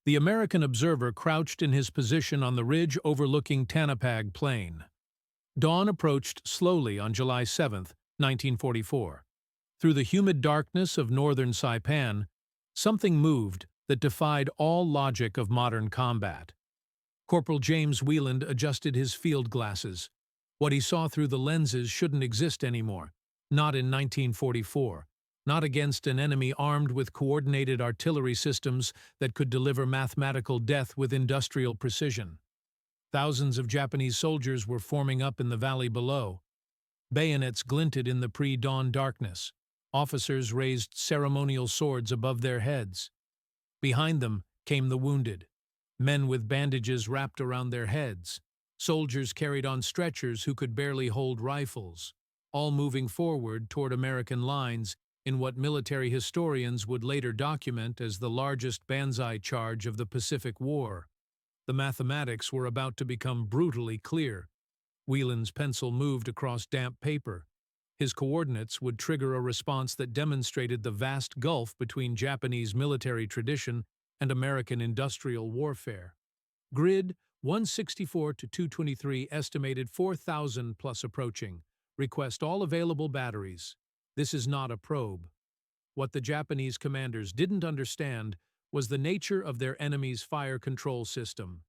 The American observer crouched in his position on the ridge overlooking Tanapag Plain. Dawn approached slowly on July 7, 1944. Through the humid darkness of northern Saipan, something moved that defied all logic of modern combat. Corporal James Wieland adjusted his field glasses. What he saw through the lenses shouldn't exist anymore. Not in 1944. Not against an enemy armed with coordinated artillery systems that could deliver mathematical death with industrial precision. Thousands of Japanese soldiers were forming up in the valley below. Bayonets glinted in the pre-dawn darkness. Officers raised ceremonial swords above their heads. Behind them came the wounded. Men with bandages wrapped around their heads. Soldiers carried on stretchers who could barely hold rifles, all moving forward toward American lines in what military historians would later document as the largest banzai charge of the Pacific War. The mathematics were about to become brutally clear. Wieland's pencil moved across damp paper. His coordinates would trigger a response that demonstrated the vast gulf between Japanese military tradition and American industrial warfare. Grid 164 to 223 estimated 4,000 plus approaching. Request all available batteries. This is not a probe. What the Japanese commanders didn't understand was the nature of their enemy's fire control system.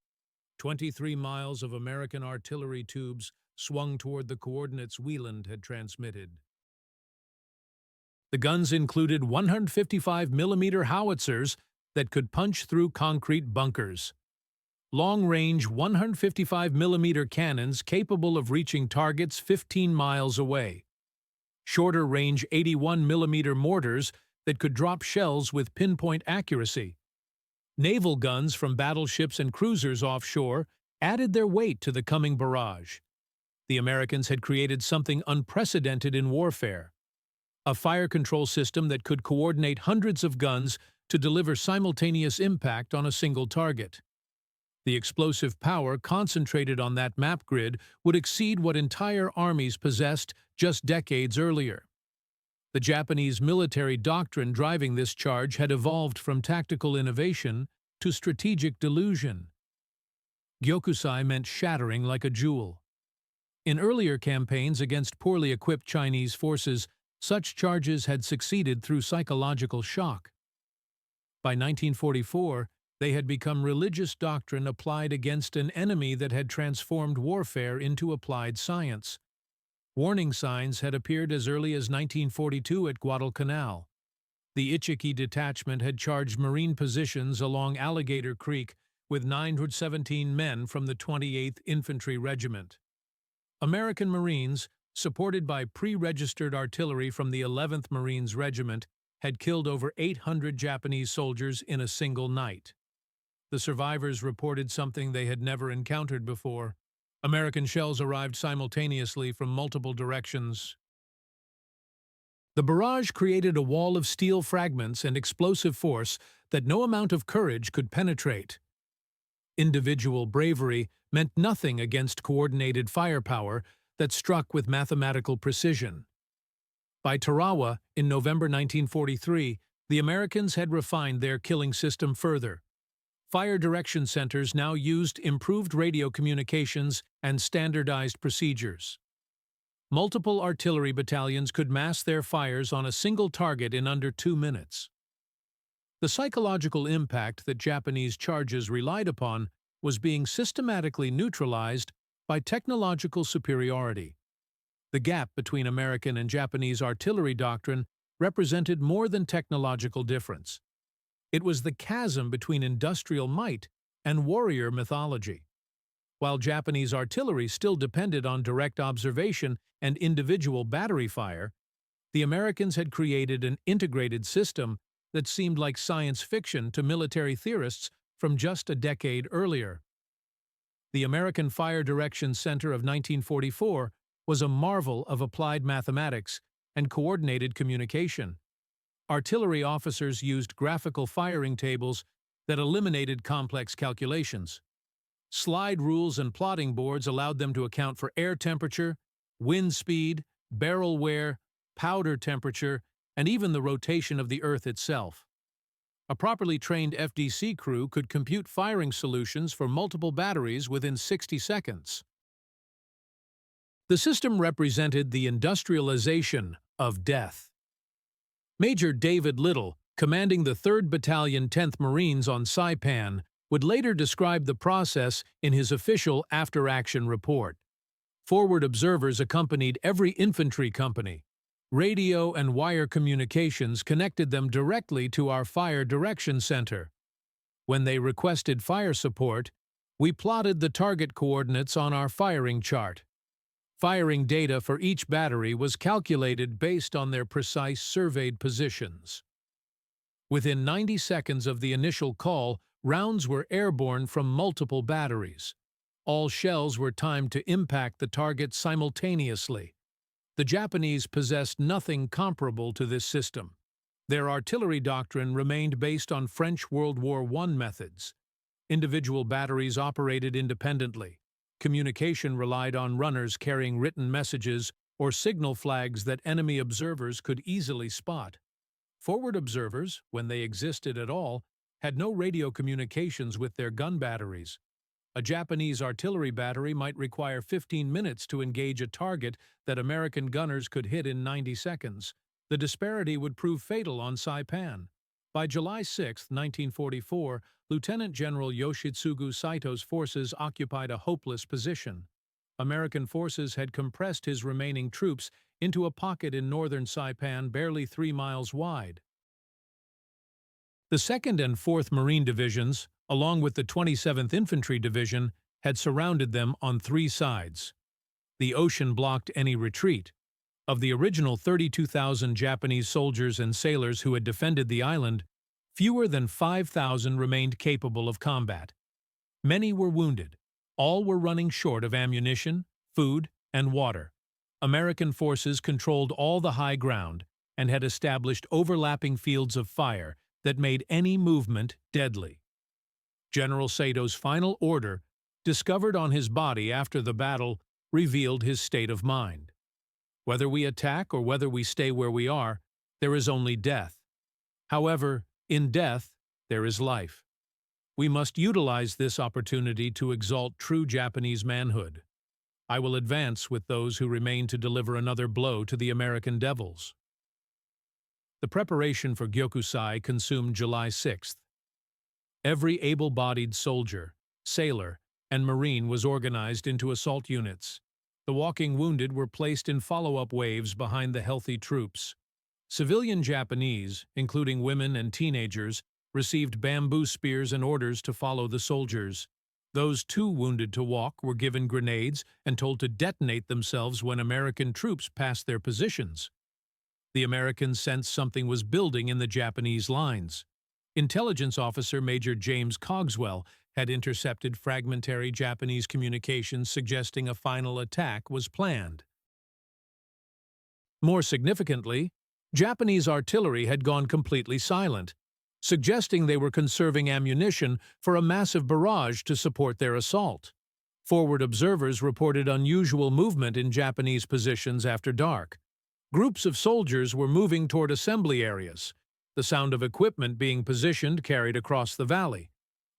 23 miles of American artillery tubes swung toward the coordinates Wieland had transmitted. The guns included 155mm howitzers that could punch through concrete bunkers. Long-range 155mm cannons capable of reaching targets 15 miles away. Shorter-range 81mm mortars that could drop shells with pinpoint accuracy. Naval guns from battleships and cruisers offshore added their weight to the coming barrage. The Americans had created something unprecedented in warfare. A fire control system that could coordinate hundreds of guns to deliver simultaneous impact on a single target. The explosive power concentrated on that map grid would exceed what entire armies possessed just decades earlier. The Japanese military doctrine driving this charge had evolved from tactical innovation to strategic delusion. Gyokusai meant shattering like a jewel. In earlier campaigns against poorly equipped Chinese forces, such charges had succeeded through psychological shock. By 1944, they had become religious doctrine applied against an enemy that had transformed warfare into applied science. Warning signs had appeared as early as 1942 at Guadalcanal. The Ichiki detachment had charged Marine positions along Alligator Creek with 917 men from the 28th Infantry Regiment. American Marines, supported by pre-registered artillery from the 11th Marines Regiment, had killed over 800 Japanese soldiers in a single night. The survivors reported something they had never encountered before. American shells arrived simultaneously from multiple directions. The barrage created a wall of steel fragments and explosive force that no amount of courage could penetrate. Individual bravery meant nothing against coordinated firepower that struck with mathematical precision. By Tarawa, in November 1943, the Americans had refined their killing system further. Fire direction centers now used improved radio communications and standardized procedures. Multiple artillery battalions could mass their fires on a single target in under 2 minutes. The psychological impact that Japanese charges relied upon was being systematically neutralized by technological superiority. The gap between American and Japanese artillery doctrine represented more than technological difference. It was the chasm between industrial might and warrior mythology. While Japanese artillery still depended on direct observation and individual battery fire, the Americans had created an integrated system that seemed like science fiction to military theorists from just a decade earlier. The American Fire Direction Center of 1944 was a marvel of applied mathematics and coordinated communication. Artillery officers used graphical firing tables that eliminated complex calculations. Slide rules and plotting boards allowed them to account for air temperature, wind speed, barrel wear, powder temperature, and even the rotation of the Earth itself. A properly trained FDC crew could compute firing solutions for multiple batteries within 60 seconds. The system represented the industrialization of death. Major David Little, commanding the 3rd Battalion 10th Marines on Saipan, would later describe the process in his official after-action report. Forward observers accompanied every infantry company. Radio and wire communications connected them directly to our Fire Direction Center. When they requested fire support, we plotted the target coordinates on our firing chart. Firing data for each battery was calculated based on their precise surveyed positions. Within 90 seconds of the initial call, rounds were airborne from multiple batteries. All shells were timed to impact the target simultaneously. The Japanese possessed nothing comparable to this system. Their artillery doctrine remained based on French World War I methods. Individual batteries operated independently. Communication relied on runners carrying written messages or signal flags that enemy observers could easily spot. Forward observers, when they existed at all, had no radio communications with their gun batteries. A Japanese artillery battery might require 15 minutes to engage a target that American gunners could hit in 90 seconds. The disparity would prove fatal on Saipan. By July 6, 1944, Lieutenant General Yoshitsugu Saito's forces occupied a hopeless position. American forces had compressed his remaining troops into a pocket in northern Saipan barely 3 miles wide. The 2nd and 4th Marine Divisions, along with the 27th Infantry Division, had surrounded them on 3 sides. The ocean blocked any retreat. Of the original 32,000 Japanese soldiers and sailors who had defended the island, fewer than 5,000 remained capable of combat. Many were wounded. All were running short of ammunition, food, and water. American forces controlled all the high ground and had established overlapping fields of fire that made any movement deadly. General Sato's final order, discovered on his body after the battle, revealed his state of mind. Whether we attack or whether we stay where we are, there is only death. However, in death, there is life. We must utilize this opportunity to exalt true Japanese manhood. I will advance with those who remain to deliver another blow to the American devils. The preparation for Gyokusai consumed July 6th. Every able-bodied soldier, sailor, and Marine was organized into assault units. The walking wounded were placed in follow-up waves behind the healthy troops. Civilian Japanese, including women and teenagers, received bamboo spears and orders to follow the soldiers. Those too wounded to walk were given grenades and told to detonate themselves when American troops passed their positions. The Americans sensed something was building in the Japanese lines. Intelligence officer Major James Cogswell had intercepted fragmentary Japanese communications suggesting a final attack was planned. More significantly, Japanese artillery had gone completely silent, suggesting they were conserving ammunition for a massive barrage to support their assault. Forward observers reported unusual movement in Japanese positions after dark. Groups of soldiers were moving toward assembly areas, the sound of equipment being positioned carried across the valley.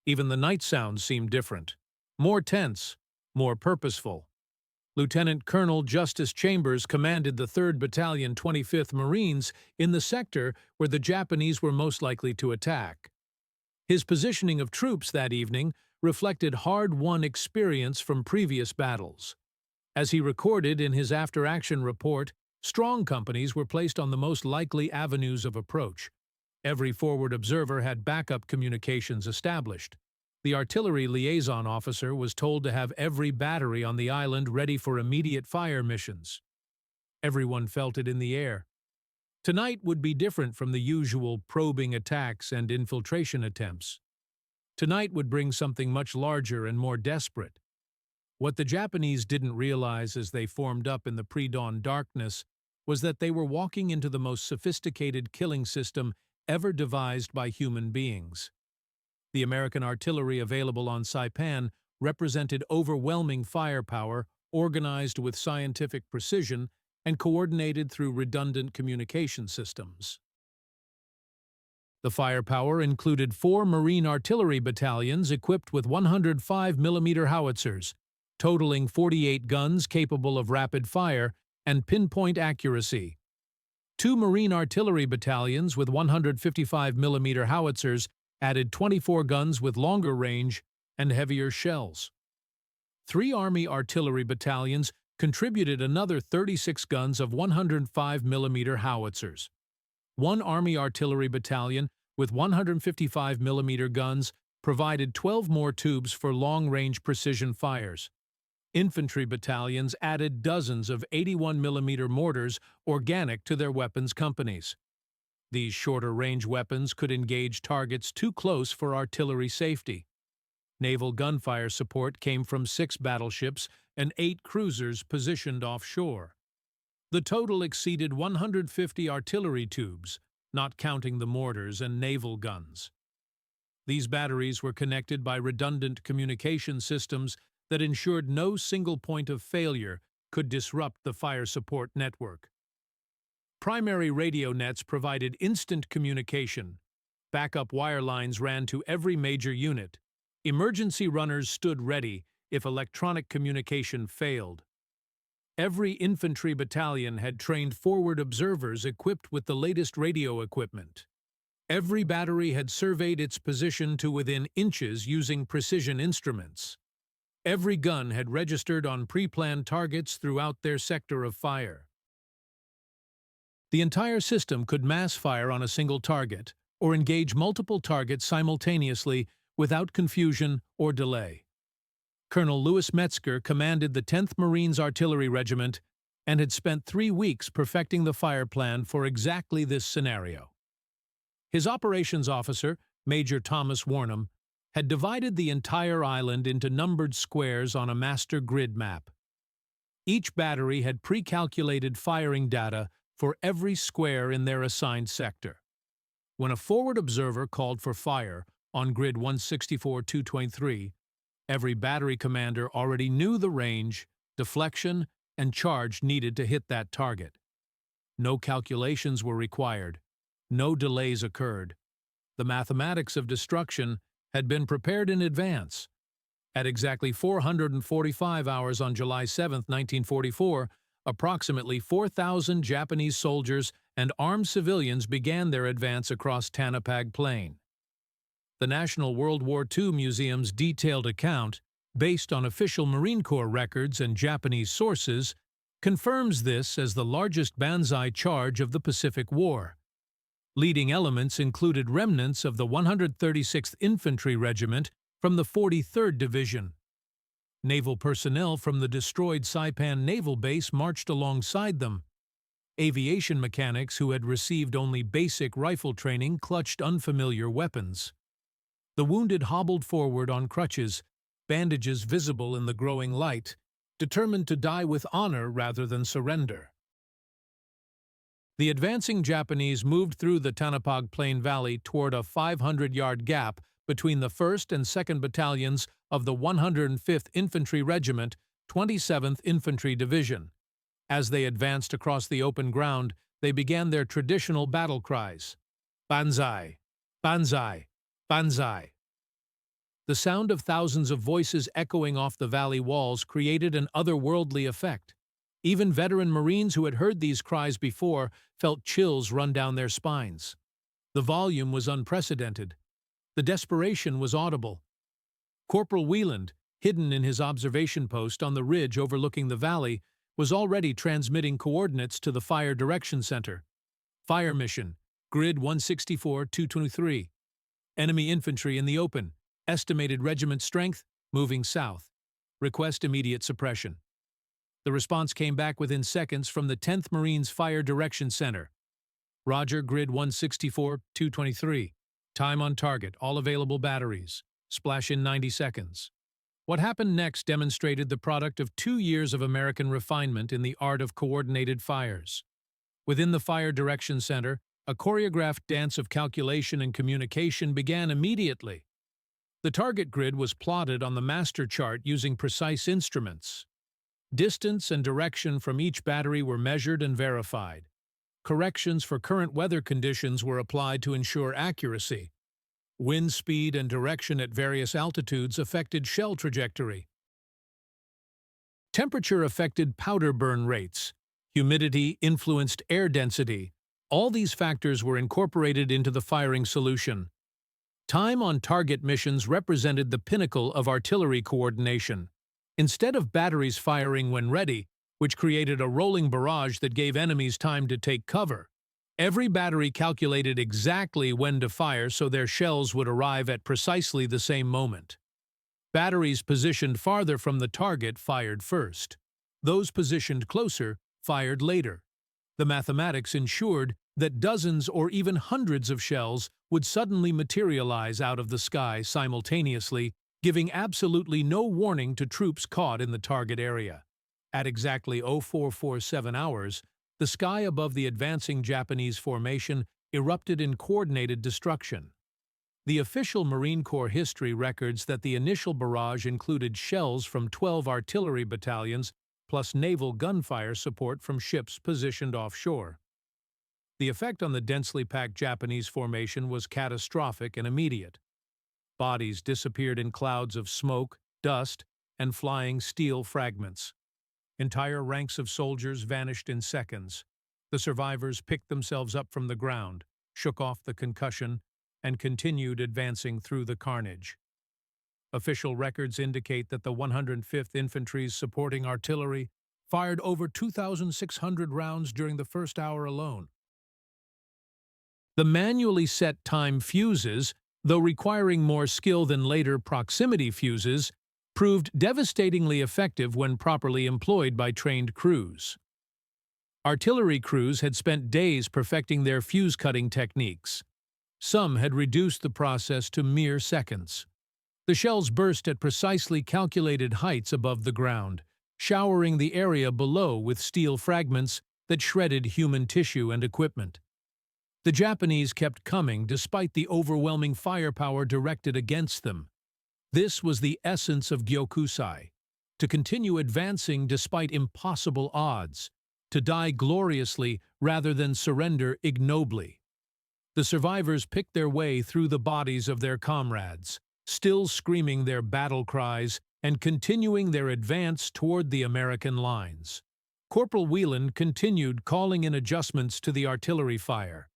Even the night sounds seemed different, more tense, more purposeful. Lieutenant Colonel Justice Chambers commanded the 3rd Battalion 25th Marines in the sector where the Japanese were most likely to attack. His positioning of troops that evening reflected hard-won experience from previous battles. As he recorded in his after-action report, strong companies were placed on the most likely avenues of approach. Every forward observer had backup communications established. The artillery liaison officer was told to have every battery on the island ready for immediate fire missions. Everyone felt it in the air. Tonight would be different from the usual probing attacks and infiltration attempts. Tonight would bring something much larger and more desperate. What the Japanese didn't realize as they formed up in the pre-dawn darkness was that they were walking into the most sophisticated killing system ever devised by human beings. The American artillery available on Saipan represented overwhelming firepower, organized with scientific precision and coordinated through redundant communication systems. The firepower included 4 Marine artillery battalions equipped with 105 mm howitzers, totaling 48 guns capable of rapid fire and pinpoint accuracy. 2 Marine artillery battalions with 155 mm howitzers added 24 guns with longer range and heavier shells. 3 Army artillery battalions contributed another 36 guns of 105 mm howitzers. 1 Army artillery battalion with 155 mm guns provided 12 more tubes for long-range precision fires. Infantry battalions added dozens of 81 mm mortars organic to their weapons companies. These shorter-range weapons could engage targets too close for artillery safety. Naval gunfire support came from 6 battleships and 8 cruisers positioned offshore. The total exceeded 150 artillery tubes, not counting the mortars and naval guns. These batteries were connected by redundant communication systems that ensured no single point of failure could disrupt the fire support network. Primary radio nets provided instant communication. Backup wire lines ran to every major unit. Emergency runners stood ready if electronic communication failed. Every infantry battalion had trained forward observers equipped with the latest radio equipment. Every battery had surveyed its position to within inches using precision instruments. Every gun had registered on pre-planned targets throughout their sector of fire. The entire system could mass fire on a single target or engage multiple targets simultaneously without confusion or delay. Colonel Louis Metzger commanded the 10th Marines Artillery Regiment and had spent 3 weeks perfecting the fire plan for exactly this scenario. His operations officer, Major Thomas Warnham, had divided the entire island into numbered squares on a master grid map. Each battery had pre-calculated firing data for every square in their assigned sector. When a forward observer called for fire on grid 164-223, every battery commander already knew the range, deflection, and charge needed to hit that target. No calculations were required. No delays occurred. The mathematics of destruction had been prepared in advance. At exactly 445 hours on July 7, 1944, approximately 4,000 Japanese soldiers and armed civilians began their advance across Tanapag Plain. The National World War II Museum's detailed account, based on official Marine Corps records and Japanese sources, confirms this as the largest banzai charge of the Pacific War. Leading elements included remnants of the 136th Infantry Regiment from the 43rd Division. Naval personnel from the destroyed Saipan Naval Base marched alongside them. Aviation mechanics who had received only basic rifle training clutched unfamiliar weapons. The wounded hobbled forward on crutches, bandages visible in the growing light, determined to die with honor rather than surrender. The advancing Japanese moved through the Tanapag Plain Valley toward a 500-yard gap between the 1st and 2nd Battalions of the 105th Infantry Regiment, 27th Infantry Division. As they advanced across the open ground, they began their traditional battle cries, "Banzai! Banzai! Banzai!" The sound of thousands of voices echoing off the valley walls created an otherworldly effect. Even veteran Marines who had heard these cries before felt chills run down their spines. The volume was unprecedented. The desperation was audible. Corporal Wieland, hidden in his observation post on the ridge overlooking the valley, was already transmitting coordinates to the Fire Direction Center. Fire mission, grid 164-223. Enemy infantry in the open. Estimated regiment strength, moving south. Request immediate suppression. The response came back within seconds from the 10th Marines Fire Direction Center. Roger, grid 164-223. Time on target, all available batteries. Splash in 90 seconds. What happened next demonstrated the product of 2 years of American refinement in the art of coordinated fires. Within the Fire Direction Center, a choreographed dance of calculation and communication began immediately. The target grid was plotted on the master chart using precise instruments. Distance and direction from each battery were measured and verified. corrections for current weather conditions were applied to ensure accuracy. Wind speed and direction at various altitudes affected shell trajectory. Temperature affected powder burn rates. Humidity influenced air density. All these factors were incorporated into the firing solution. Time on target missions represented the pinnacle of artillery coordination. Instead of batteries firing when ready, which created a rolling barrage that gave enemies time to take cover, every battery calculated exactly when to fire so their shells would arrive at precisely the same moment. Batteries positioned farther from the target fired first. Those positioned closer fired later. The mathematics ensured that dozens or even hundreds of shells would suddenly materialize out of the sky simultaneously, giving absolutely no warning to troops caught in the target area. At exactly 0447 hours, the sky above the advancing Japanese formation erupted in coordinated destruction. The official Marine Corps history records that the initial barrage included shells from 12 artillery battalions plus naval gunfire support from ships positioned offshore. The effect on the densely packed Japanese formation was catastrophic and immediate. Bodies disappeared in clouds of smoke, dust, and flying steel fragments. Entire ranks of soldiers vanished in seconds. The survivors picked themselves up from the ground, shook off the concussion, and continued advancing through the carnage. Official records indicate that the 105th Infantry's supporting artillery fired over 2,600 rounds during the first hour alone. The manually set time fuses, though requiring more skill than later proximity fuses, proved devastatingly effective when properly employed by trained crews. Artillery crews had spent days perfecting their fuse-cutting techniques. Some had reduced the process to mere seconds. The shells burst at precisely calculated heights above the ground, showering the area below with steel fragments that shredded human tissue and equipment. The Japanese kept coming despite the overwhelming firepower directed against them. This was the essence of Gyokusai: to continue advancing despite impossible odds, to die gloriously rather than surrender ignobly. The survivors picked their way through the bodies of their comrades, still screaming their battle cries and continuing their advance toward the American lines. Corporal Whelan continued calling in adjustments to the artillery fire.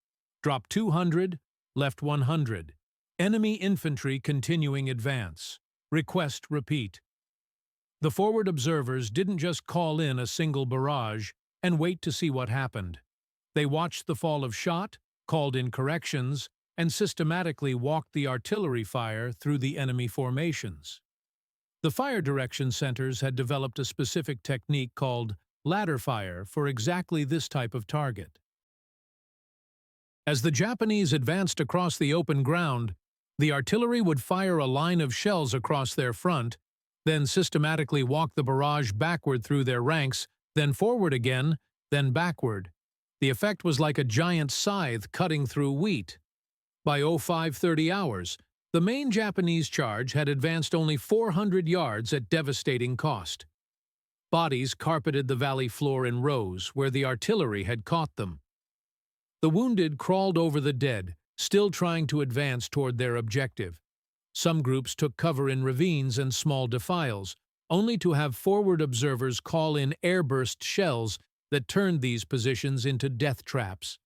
Drop 200, left 100. Enemy infantry continuing advance. Request repeat. The forward observers didn't just call in a single barrage and wait to see what happened. They watched the fall of shot, called in corrections, and systematically walked the artillery fire through the enemy formations. The fire direction centers had developed a specific technique called ladder fire for exactly this type of target. As the Japanese advanced across the open ground, the artillery would fire a line of shells across their front, then systematically walk the barrage backward through their ranks, then forward again, then backward. The effect was like a giant scythe cutting through wheat. By 0530 hours, the main Japanese charge had advanced only 400 yards at devastating cost. Bodies carpeted the valley floor in rows where the artillery had caught them. The wounded crawled over the dead, still trying to advance toward their objective. Some groups took cover in ravines and small defiles, only to have forward observers call in airburst shells that turned these positions into death traps.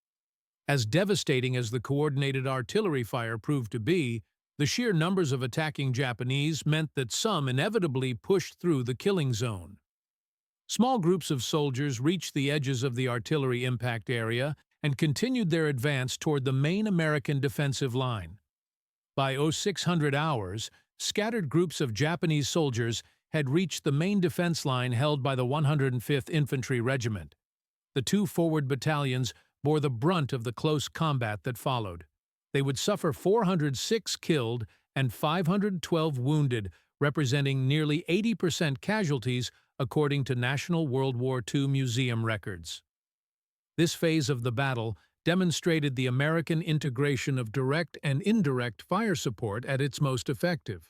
As devastating as the coordinated artillery fire proved to be, the sheer numbers of attacking Japanese meant that some inevitably pushed through the killing zone. Small groups of soldiers reached the edges of the artillery impact area and continued their advance toward the main American defensive line. By 0600 hours, scattered groups of Japanese soldiers had reached the main defense line held by the 105th Infantry Regiment. The two forward battalions bore the brunt of the close combat that followed. They would suffer 406 killed and 512 wounded, representing nearly 80% casualties according to National World War II Museum records. This phase of the battle demonstrated the American integration of direct and indirect fire support at its most effective.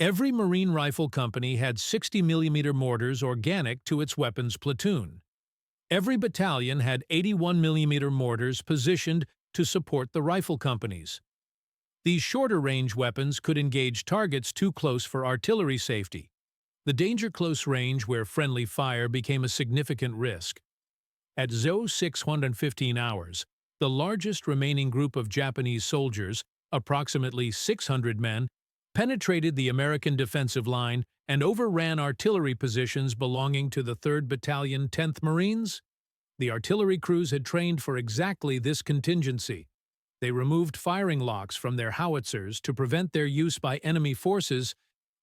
Every Marine rifle company had 60mm mortars organic to its weapons platoon. Every battalion had 81 mm mortars positioned to support the rifle companies. These shorter-range weapons could engage targets too close for artillery safety. The danger close range where friendly fire became a significant risk. At 0615 hours, the largest remaining group of Japanese soldiers, approximately 600 men, penetrated the American defensive line and overran artillery positions belonging to the 3rd Battalion, 10th Marines. The artillery crews had trained for exactly this contingency. They removed firing locks from their howitzers to prevent their use by enemy forces,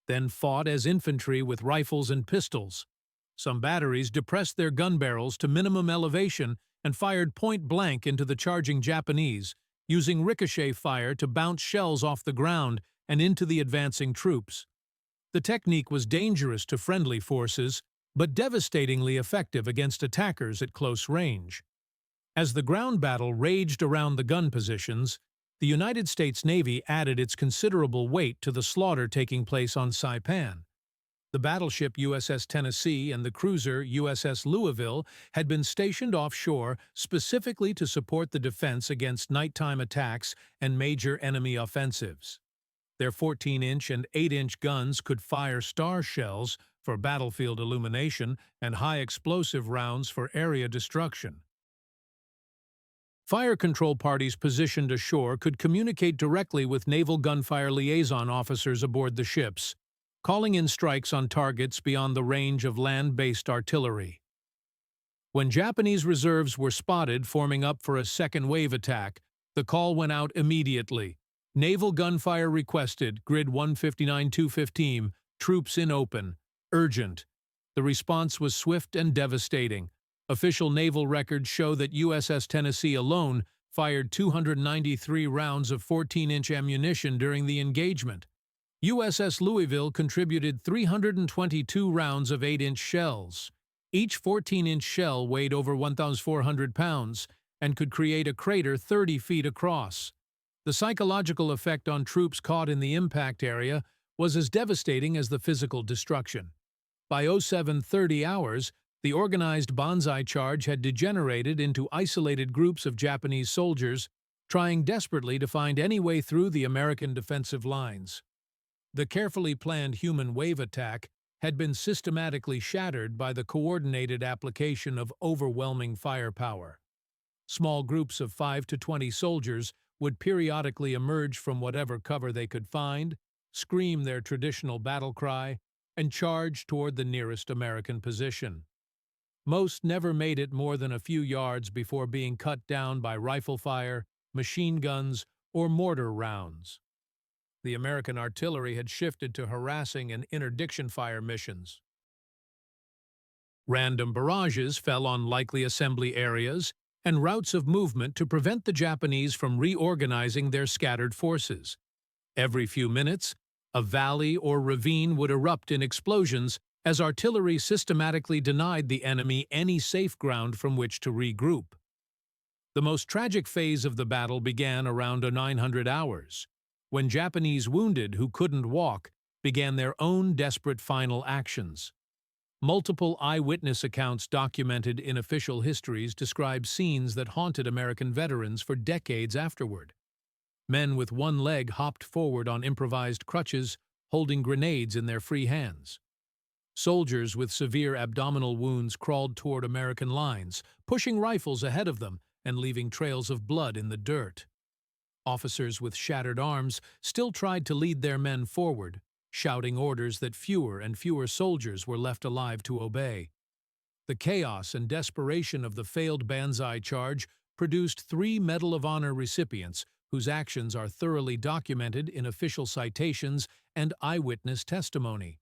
then fought as infantry with rifles and pistols. Some batteries depressed their gun barrels to minimum elevation and fired point-blank into the charging Japanese, using ricochet fire to bounce shells off the ground and into the advancing troops. The technique was dangerous to friendly forces, but devastatingly effective against attackers at close range. As the ground battle raged around the gun positions, the United States Navy added its considerable weight to the slaughter taking place on Saipan. The battleship USS Tennessee and the cruiser USS Louisville had been stationed offshore specifically to support the defense against nighttime attacks and major enemy offensives. Their 14-inch and 8-inch guns could fire star shells for battlefield illumination and high-explosive rounds for area destruction. Fire control parties positioned ashore could communicate directly with naval gunfire liaison officers aboard the ships, calling in strikes on targets beyond the range of land-based artillery. When Japanese reserves were spotted forming up for a second wave attack, the call went out immediately. Naval gunfire requested, grid 159-215, troops in open, urgent. The response was swift and devastating. Official naval records show that USS Tennessee alone fired 293 rounds of 14-inch ammunition during the engagement. USS Louisville contributed 322 rounds of 8-inch shells. Each 14-inch shell weighed over 1,400 pounds and could create a crater 30 feet across. The psychological effect on troops caught in the impact area was as devastating as the physical destruction. By 0730 hours, the organized banzai charge had degenerated into isolated groups of Japanese soldiers trying desperately to find any way through the American defensive lines. The carefully planned human wave attack had been systematically shattered by the coordinated application of overwhelming firepower. Small groups of 5 to 20 soldiers would periodically emerge from whatever cover they could find, scream their traditional battle cry, and charge toward the nearest American position. Most never made it more than a few yards before being cut down by rifle fire, machine guns, or mortar rounds. The American artillery had shifted to harassing and interdiction fire missions. Random barrages fell on likely assembly areas and routes of movement to prevent the Japanese from reorganizing their scattered forces. Every few minutes, a valley or ravine would erupt in explosions as artillery systematically denied the enemy any safe ground from which to regroup. The most tragic phase of the battle began around 0900 hours, when Japanese wounded who couldn't walk began their own desperate final actions. Multiple eyewitness accounts documented in official histories describe scenes that haunted American veterans for decades afterward. Men with one leg hopped forward on improvised crutches, holding grenades in their free hands. Soldiers with severe abdominal wounds crawled toward American lines, pushing rifles ahead of them and leaving trails of blood in the dirt. Officers with shattered arms still tried to lead their men forward, shouting orders that fewer and fewer soldiers were left alive to obey. The chaos and desperation of the failed banzai charge produced 3 Medal of Honor recipients whose actions are thoroughly documented in official citations and eyewitness testimony.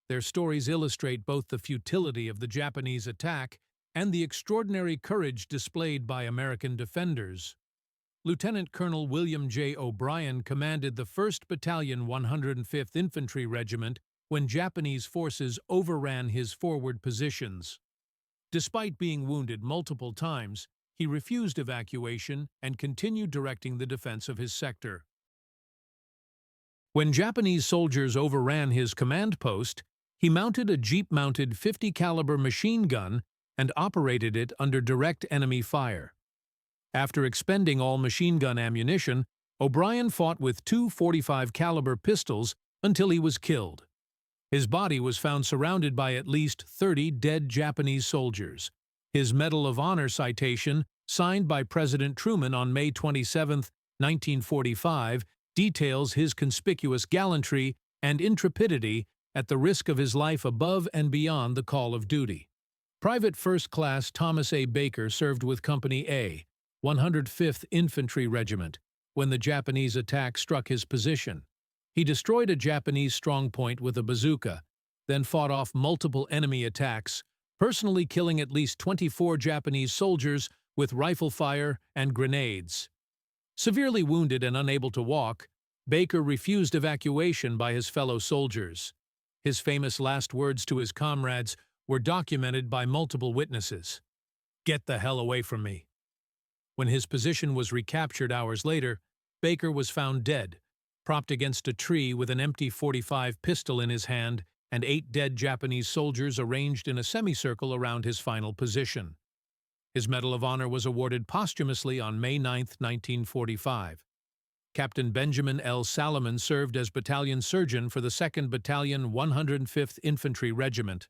Their stories illustrate both the futility of the Japanese attack and the extraordinary courage displayed by American defenders. Lieutenant Colonel William J. O'Brien commanded the 1st Battalion 105th Infantry Regiment when Japanese forces overran his forward positions. Despite being wounded multiple times, he refused evacuation and continued directing the defense of his sector. When Japanese soldiers overran his command post, he mounted a jeep-mounted .50 caliber machine gun and operated it under direct enemy fire. After expending all machine gun ammunition, O'Brien fought with two .45 caliber pistols until he was killed. His body was found surrounded by at least 30 dead Japanese soldiers. His Medal of Honor citation, signed by President Truman on May 27, 1945, details his conspicuous gallantry and intrepidity at the risk of his life above and beyond the call of duty. Private First Class Thomas A. Baker served with Company A, 105th Infantry Regiment, when the Japanese attack struck his position. He destroyed a Japanese strongpoint with a bazooka, then fought off multiple enemy attacks, personally killing at least 24 Japanese soldiers with rifle fire and grenades. Severely wounded and unable to walk, Baker refused evacuation by his fellow soldiers. His famous last words to his comrades were documented by multiple witnesses. "Get the hell away from me." When his position was recaptured hours later, Baker was found dead, propped against a tree with an empty .45 pistol in his hand and 8 dead Japanese soldiers arranged in a semicircle around his final position. His Medal of Honor was awarded posthumously on May 9, 1945. Captain Benjamin L. Salomon served as battalion surgeon for the 2nd Battalion 105th Infantry Regiment.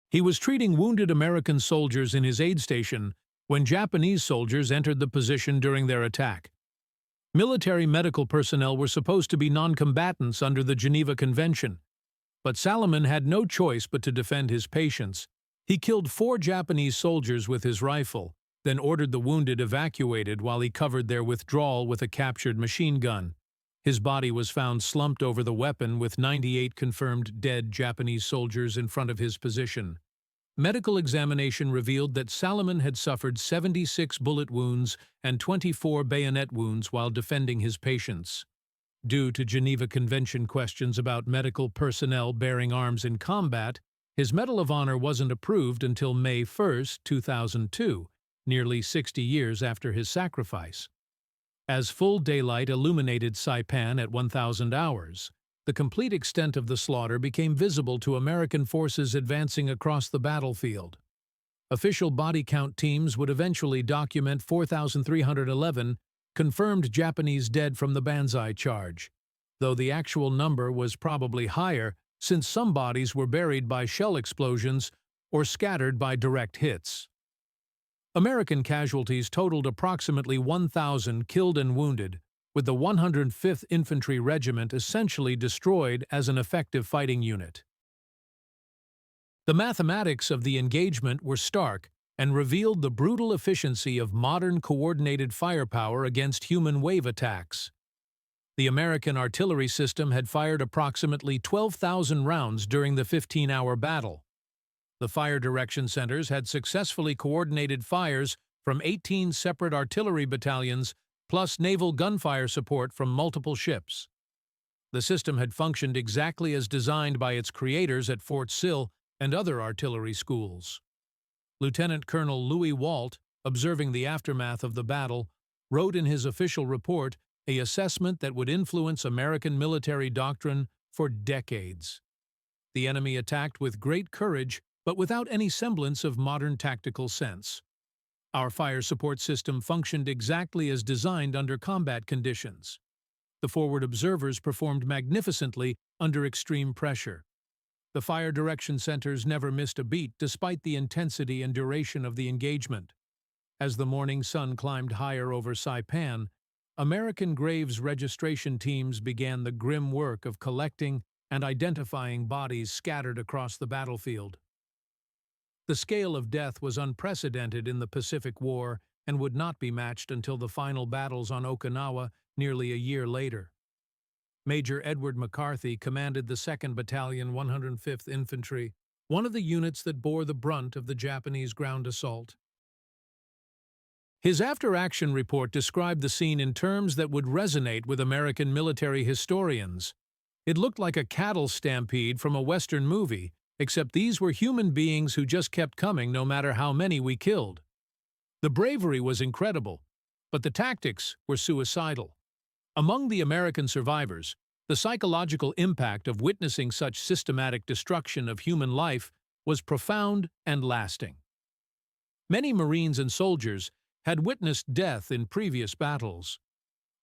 He was treating wounded American soldiers in his aid station when Japanese soldiers entered the position during their attack. Military medical personnel were supposed to be non-combatants under the Geneva Convention, but Salomon had no choice but to defend his patients. He killed 4 Japanese soldiers with his rifle, then ordered the wounded evacuated while he covered their withdrawal with a captured machine gun. His body was found slumped over the weapon with 98 confirmed dead Japanese soldiers in front of his position. Medical examination revealed that Salomon had suffered 76 bullet wounds and 24 bayonet wounds while defending his patients. Due to Geneva Convention questions about medical personnel bearing arms in combat, his Medal of Honor wasn't approved until May 1, 2002, nearly 60 years after his sacrifice. As full daylight illuminated Saipan at 1,000 hours, the complete extent of the slaughter became visible to American forces advancing across the battlefield. Official body count teams would eventually document 4,311 confirmed Japanese dead from the Banzai charge, though the actual number was probably higher since some bodies were buried by shell explosions or scattered by direct hits. American casualties totaled approximately 1,000 killed and wounded, with the 105th Infantry Regiment essentially destroyed as an effective fighting unit. The mathematics of the engagement were stark and revealed the brutal efficiency of modern coordinated firepower against human wave attacks. The American artillery system had fired approximately 12,000 rounds during the 15-hour battle. The fire direction centers had successfully coordinated fires from 18 separate artillery battalions plus naval gunfire support from multiple ships. The system had functioned exactly as designed by its creators at Fort Sill and other artillery schools. Lieutenant Colonel Louis Walt, observing the aftermath of the battle, wrote in his official report an assessment that would influence American military doctrine for decades. The enemy attacked with great courage, but without any semblance of modern tactical sense. Our fire support system functioned exactly as designed under combat conditions. The forward observers performed magnificently under extreme pressure. The fire direction centers never missed a beat despite the intensity and duration of the engagement. As the morning sun climbed higher over Saipan, American graves registration teams began the grim work of collecting and identifying bodies scattered across the battlefield. The scale of death was unprecedented in the Pacific War and would not be matched until the final battles on Okinawa nearly a year later. Major Edward McCarthy commanded the 2nd Battalion 105th Infantry, one of the units that bore the brunt of the Japanese ground assault. His after-action report described the scene in terms that would resonate with American military historians. It looked like a cattle stampede from a Western movie, except these were human beings who just kept coming no matter how many we killed. The bravery was incredible, but the tactics were suicidal. Among the American survivors, the psychological impact of witnessing such systematic destruction of human life was profound and lasting. Many Marines and soldiers had witnessed death in previous battles,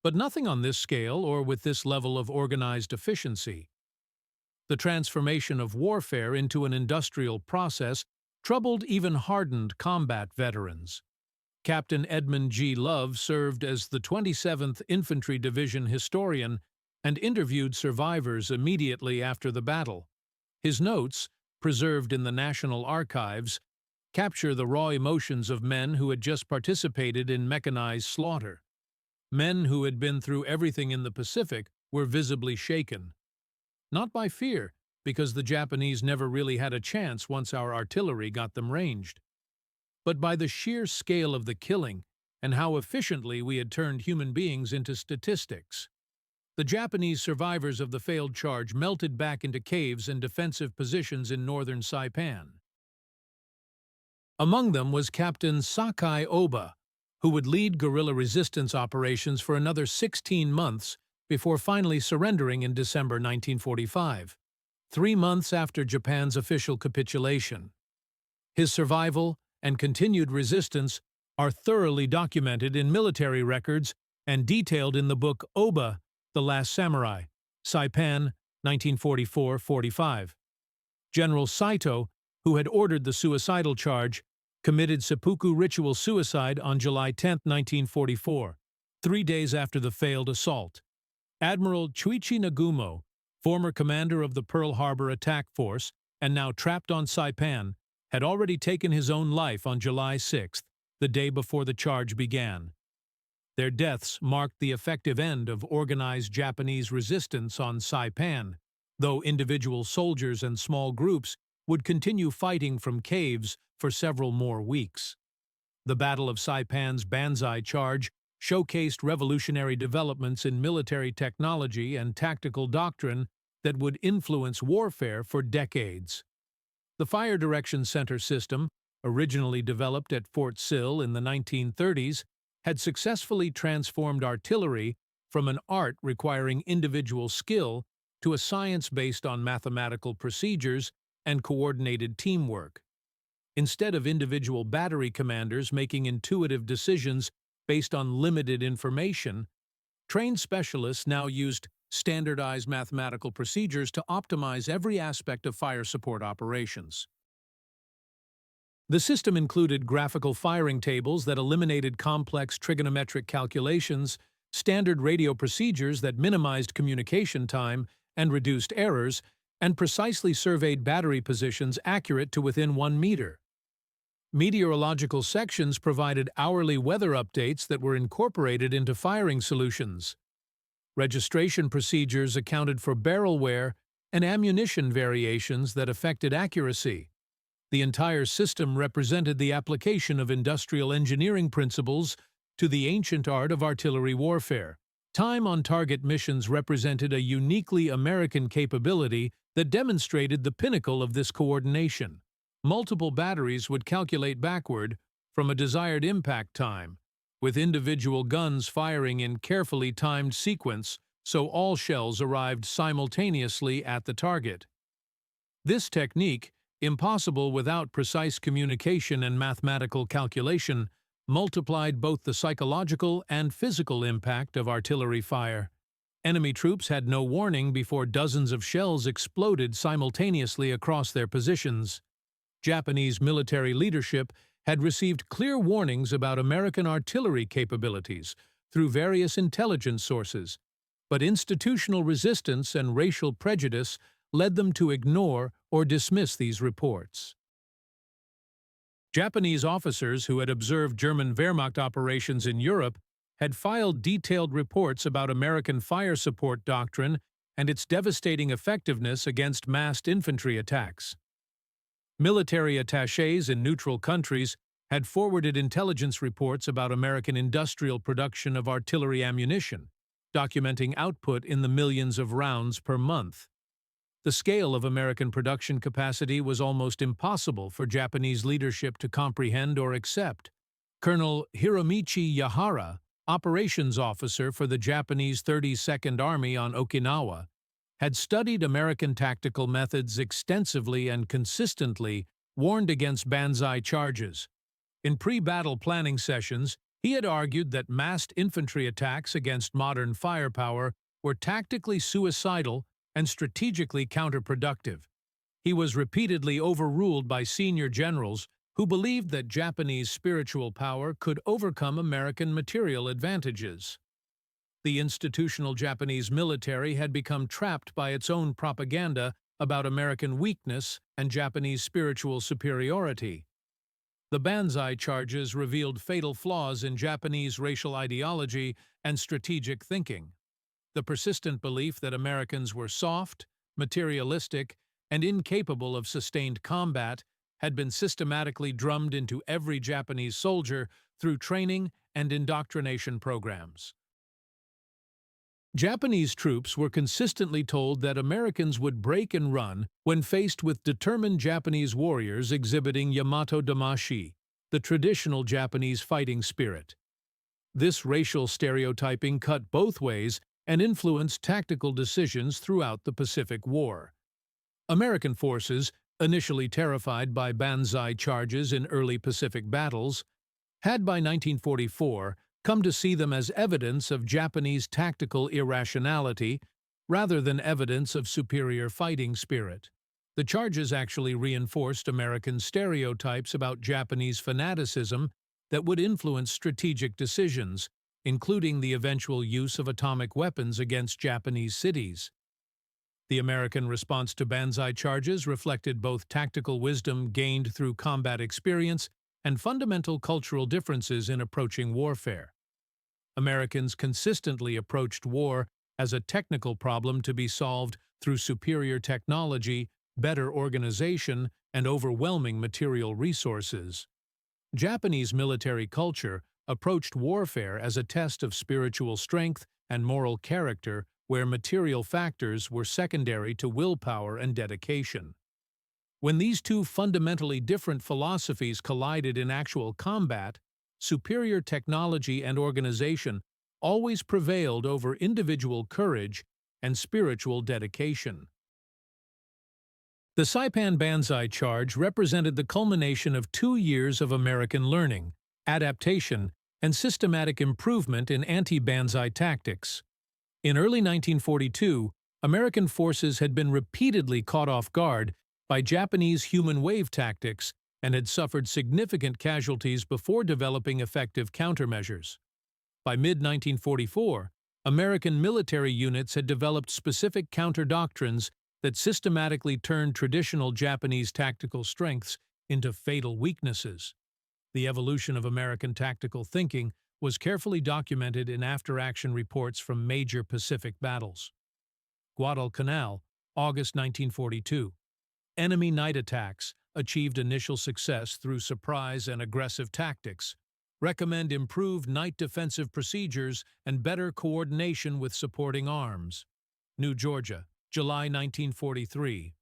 but nothing on this scale or with this level of organized efficiency. The transformation of warfare into an industrial process troubled even hardened combat veterans. Captain Edmund G. Love served as the 27th Infantry Division historian and interviewed survivors immediately after the battle. His notes, preserved in the National Archives, capture the raw emotions of men who had just participated in mechanized slaughter. Men who had been through everything in the Pacific were visibly shaken. Not by fear, because the Japanese never really had a chance once our artillery got them ranged, but by the sheer scale of the killing and how efficiently we had turned human beings into statistics. The Japanese survivors of the failed charge melted back into caves and defensive positions in northern Saipan. Among them was Captain Sakai Oba, who would lead guerrilla resistance operations for another 16 months before finally surrendering in December 1945, 3 months after Japan's official capitulation. His survival and continued resistance are thoroughly documented in military records and detailed in the book Oba, The Last Samurai, Saipan, 1944-45. General Saito, who had ordered the suicidal charge, committed seppuku ritual suicide on July 10, 1944, 3 days after the failed assault. Admiral Chuichi Nagumo, former commander of the Pearl Harbor Attack Force and now trapped on Saipan, had already taken his own life on July 6, the day before the charge began. Their deaths marked the effective end of organized Japanese resistance on Saipan, though individual soldiers and small groups would continue fighting from caves for several more weeks. The Battle of Saipan's Banzai Charge showcased revolutionary developments in military technology and tactical doctrine that would influence warfare for decades. The Fire Direction Center system, originally developed at Fort Sill in the 1930s, had successfully transformed artillery from an art requiring individual skill to a science based on mathematical procedures and coordinated teamwork. Instead of individual battery commanders making intuitive decisions based on limited information, trained specialists now used standardized mathematical procedures to optimize every aspect of fire support operations. The system included graphical firing tables that eliminated complex trigonometric calculations, standard radio procedures that minimized communication time and reduced errors, and precisely surveyed battery positions accurate to within 1 meter. Meteorological sections provided hourly weather updates that were incorporated into firing solutions. Registration procedures accounted for barrel wear and ammunition variations that affected accuracy. The entire system represented the application of industrial engineering principles to the ancient art of artillery warfare. Time-on-target missions represented a uniquely American capability that demonstrated the pinnacle of this coordination. Multiple batteries would calculate backward from a desired impact time, with individual guns firing in carefully timed sequence so all shells arrived simultaneously at the target. This technique, impossible without precise communication and mathematical calculation, multiplied both the psychological and physical impact of artillery fire. Enemy troops had no warning before dozens of shells exploded simultaneously across their positions. Japanese military leadership had received clear warnings about American artillery capabilities through various intelligence sources, but institutional resistance and racial prejudice led them to ignore or dismiss these reports. Japanese officers who had observed German Wehrmacht operations in Europe had filed detailed reports about American fire support doctrine and its devastating effectiveness against massed infantry attacks. Military attachés in neutral countries had forwarded intelligence reports about American industrial production of artillery ammunition, documenting output in the millions of rounds per month. The scale of American production capacity was almost impossible for Japanese leadership to comprehend or accept. Colonel Hiromichi Yahara, operations officer for the Japanese 32nd Army on Okinawa, had studied American tactical methods extensively and consistently warned against banzai charges. In pre-battle planning sessions, he had argued that massed infantry attacks against modern firepower were tactically suicidal and strategically counterproductive. He was repeatedly overruled by senior generals who believed that Japanese spiritual power could overcome American material advantages. The institutional Japanese military had become trapped by its own propaganda about American weakness and Japanese spiritual superiority. The banzai charges revealed fatal flaws in Japanese racial ideology and strategic thinking. The persistent belief that Americans were soft, materialistic, and incapable of sustained combat had been systematically drummed into every Japanese soldier through training and indoctrination programs. Japanese troops were consistently told that Americans would break and run when faced with determined Japanese warriors exhibiting Yamato Damashi, the traditional Japanese fighting spirit. This racial stereotyping cut both ways and influenced tactical decisions throughout the Pacific War. American forces, initially terrified by banzai charges in early Pacific battles, had by 1944 come to see them as evidence of Japanese tactical irrationality rather than evidence of superior fighting spirit. The charges actually reinforced American stereotypes about Japanese fanaticism that would influence strategic decisions, including the eventual use of atomic weapons against Japanese cities. The American response to banzai charges reflected both tactical wisdom gained through combat experience and fundamental cultural differences in approaching warfare. Americans consistently approached war as a technical problem to be solved through superior technology, better organization, and overwhelming material resources. Japanese military culture approached warfare as a test of spiritual strength and moral character, where material factors were secondary to willpower and dedication. When these two fundamentally different philosophies collided in actual combat, superior technology and organization always prevailed over individual courage and spiritual dedication. The Saipan Banzai Charge represented the culmination of 2 years of American learning, adaptation, and systematic improvement in anti-banzai tactics. In early 1942, American forces had been repeatedly caught off guard by Japanese human wave tactics and had suffered significant casualties before developing effective countermeasures. By mid-1944, American military units had developed specific counter-doctrines that systematically turned traditional Japanese tactical strengths into fatal weaknesses. The evolution of American tactical thinking was carefully documented in after-action reports from major Pacific battles. Guadalcanal, August 1942. Enemy night attacks achieved initial success through surprise and aggressive tactics. Recommend improved night defensive procedures and better coordination with supporting arms. New Georgia, July 1943.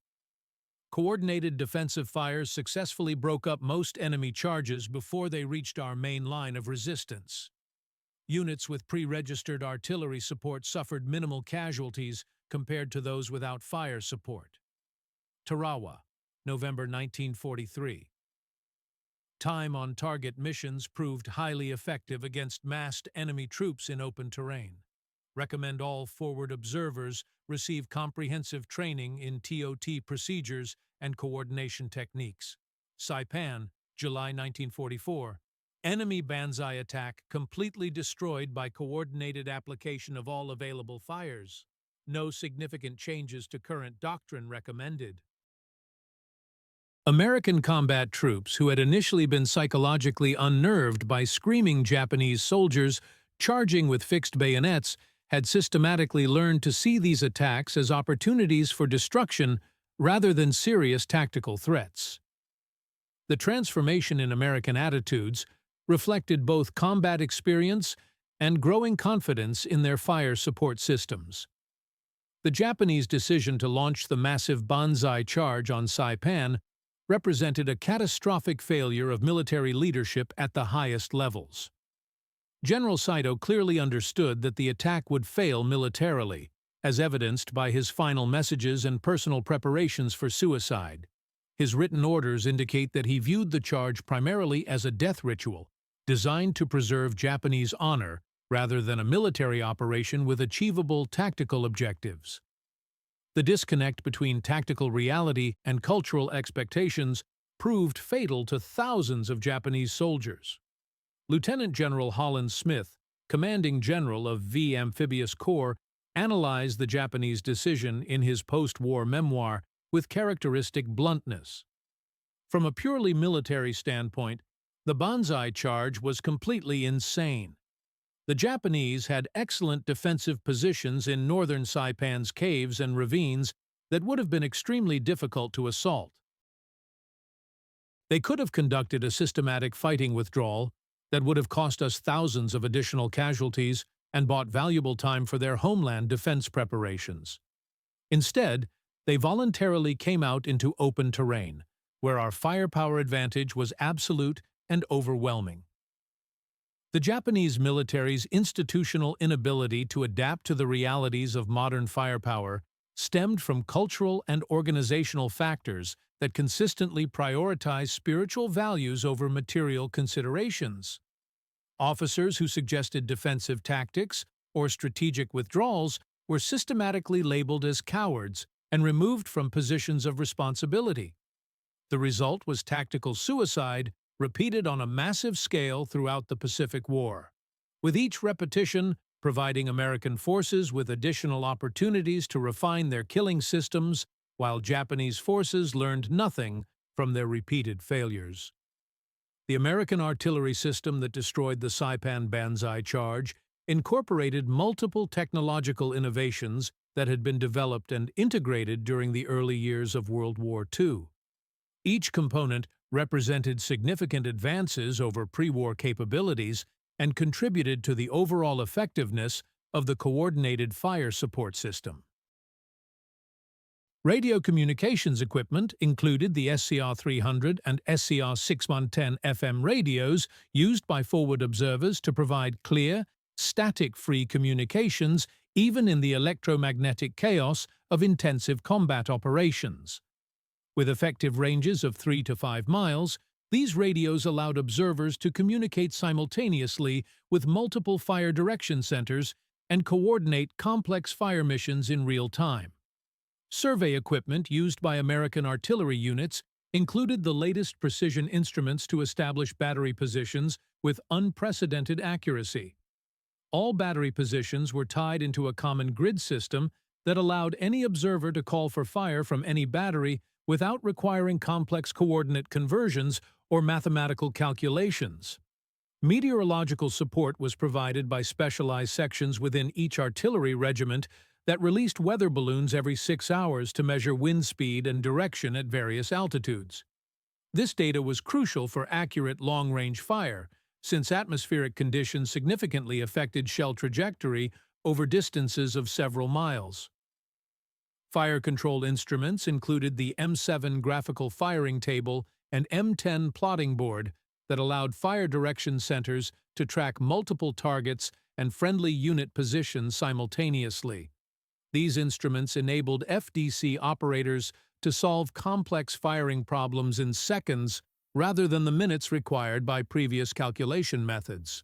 Coordinated defensive fires successfully broke up most enemy charges before they reached our main line of resistance. Units with pre-registered artillery support suffered minimal casualties compared to those without fire support. Tarawa, November 1943. Time on target missions proved highly effective against massed enemy troops in open terrain. Recommend all forward observers receive comprehensive training in TOT procedures and coordination techniques. Saipan, July 1944. Enemy banzai attack completely destroyed by coordinated application of all available fires. No significant changes to current doctrine recommended. American combat troops who had initially been psychologically unnerved by screaming Japanese soldiers charging with fixed bayonets had systematically learned to see these attacks as opportunities for destruction rather than serious tactical threats. The transformation in American attitudes reflected both combat experience and growing confidence in their fire support systems. The Japanese decision to launch the massive banzai charge on Saipan represented a catastrophic failure of military leadership at the highest levels. General Saito clearly understood that the attack would fail militarily, as evidenced by his final messages and personal preparations for suicide. His written orders indicate that he viewed the charge primarily as a death ritual, designed to preserve Japanese honor rather than a military operation with achievable tactical objectives. The disconnect between tactical reality and cultural expectations proved fatal to thousands of Japanese soldiers. Lieutenant General Holland Smith, commanding general of V Amphibious Corps, analyzed the Japanese decision in his post-war memoir with characteristic bluntness. From a purely military standpoint, the Banzai charge was completely insane. The Japanese had excellent defensive positions in northern Saipan's caves and ravines that would have been extremely difficult to assault. They could have conducted a systematic fighting withdrawal that would have cost us thousands of additional casualties and bought valuable time for their homeland defense preparations. Instead, they voluntarily came out into open terrain, where our firepower advantage was absolute and overwhelming. The Japanese military's institutional inability to adapt to the realities of modern firepower stemmed from cultural and organizational factors that consistently prioritize spiritual values over material considerations. Officers who suggested defensive tactics or strategic withdrawals were systematically labeled as cowards and removed from positions of responsibility. The result was tactical suicide repeated on a massive scale throughout the Pacific War, with each repetition providing American forces with additional opportunities to refine their killing systems, while Japanese forces learned nothing from their repeated failures. The American artillery system that destroyed the Saipan Banzai charge incorporated multiple technological innovations that had been developed and integrated during the early years of World War II. Each component represented significant advances over pre-war capabilities and contributed to the overall effectiveness of the coordinated fire support system. Radio communications equipment included the SCR-300 and SCR-6110 FM radios used by forward observers to provide clear, static-free communications even in the electromagnetic chaos of intensive combat operations. With effective ranges of 3 to 5 miles, these radios allowed observers to communicate simultaneously with multiple fire direction centers and coordinate complex fire missions in real time. Survey equipment used by American artillery units included the latest precision instruments to establish battery positions with unprecedented accuracy. All battery positions were tied into a common grid system that allowed any observer to call for fire from any battery without requiring complex coordinate conversions or mathematical calculations. Meteorological support was provided by specialized sections within each artillery regiment that released weather balloons every 6 hours to measure wind speed and direction at various altitudes. This data was crucial for accurate long-range fire, since atmospheric conditions significantly affected shell trajectory over distances of several miles. Fire control instruments included the M7 graphical firing table and M10 plotting board that allowed fire direction centers to track multiple targets and friendly unit positions simultaneously. These instruments enabled FDC operators to solve complex firing problems in seconds rather than the minutes required by previous calculation methods.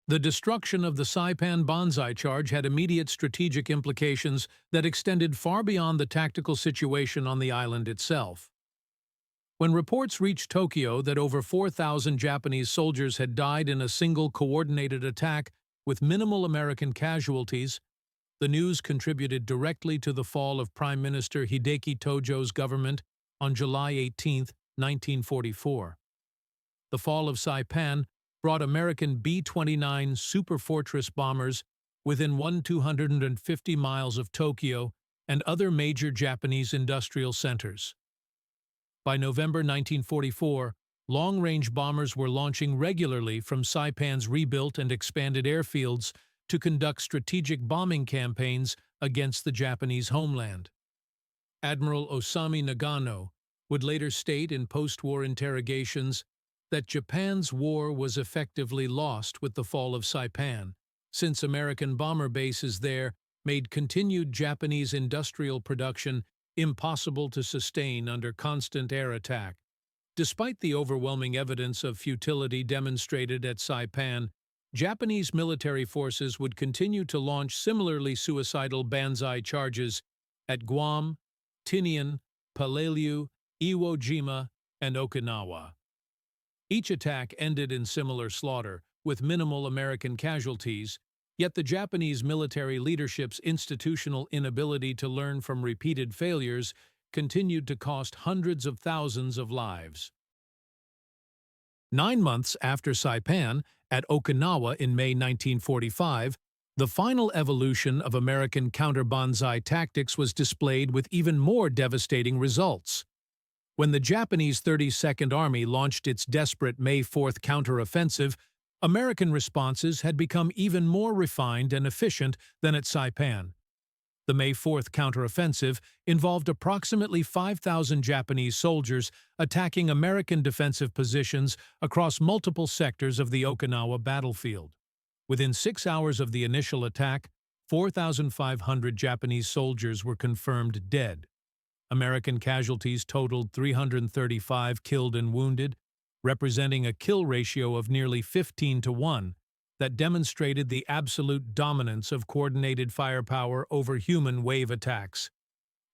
The destruction of the Saipan Banzai charge had immediate strategic implications that extended far beyond the tactical situation on the island itself. When reports reached Tokyo that over 4,000 Japanese soldiers had died in a single coordinated attack with minimal American casualties, the news contributed directly to the fall of Prime Minister Hideki Tojo's government on July 18, 1944. The fall of Saipan brought American B-29 Superfortress bombers within 250 miles of Tokyo and other major Japanese industrial centers. By November 1944, long-range bombers were launching regularly from Saipan's rebuilt and expanded airfields to conduct strategic bombing campaigns against the Japanese homeland. Admiral Osami Nagano would later state in post-war interrogations that Japan's war was effectively lost with the fall of Saipan, since American bomber bases there made continued Japanese industrial production impossible to sustain under constant air attack. Despite the overwhelming evidence of futility demonstrated at Saipan, Japanese military forces would continue to launch similarly suicidal banzai charges at Guam, Tinian, Palaleu, Iwo Jima, and Okinawa. Each attack ended in similar slaughter, with minimal American casualties, yet the Japanese military leadership's institutional inability to learn from repeated failures continued to cost hundreds of thousands of lives. 9 months after Saipan, at Okinawa in May 1945, the final evolution of American counter-banzai tactics was displayed with even more devastating results. When the Japanese 32nd Army launched its desperate May 4th counteroffensive, American responses had become even more refined and efficient than at Saipan. The May 4th counteroffensive involved approximately 5,000 Japanese soldiers attacking American defensive positions across multiple sectors of the Okinawa battlefield. Within 6 hours of the initial attack, 4,500 Japanese soldiers were confirmed dead. American casualties totaled 335 killed and wounded, representing a kill ratio of nearly 15-1, that demonstrated the absolute dominance of coordinated firepower over human wave attacks.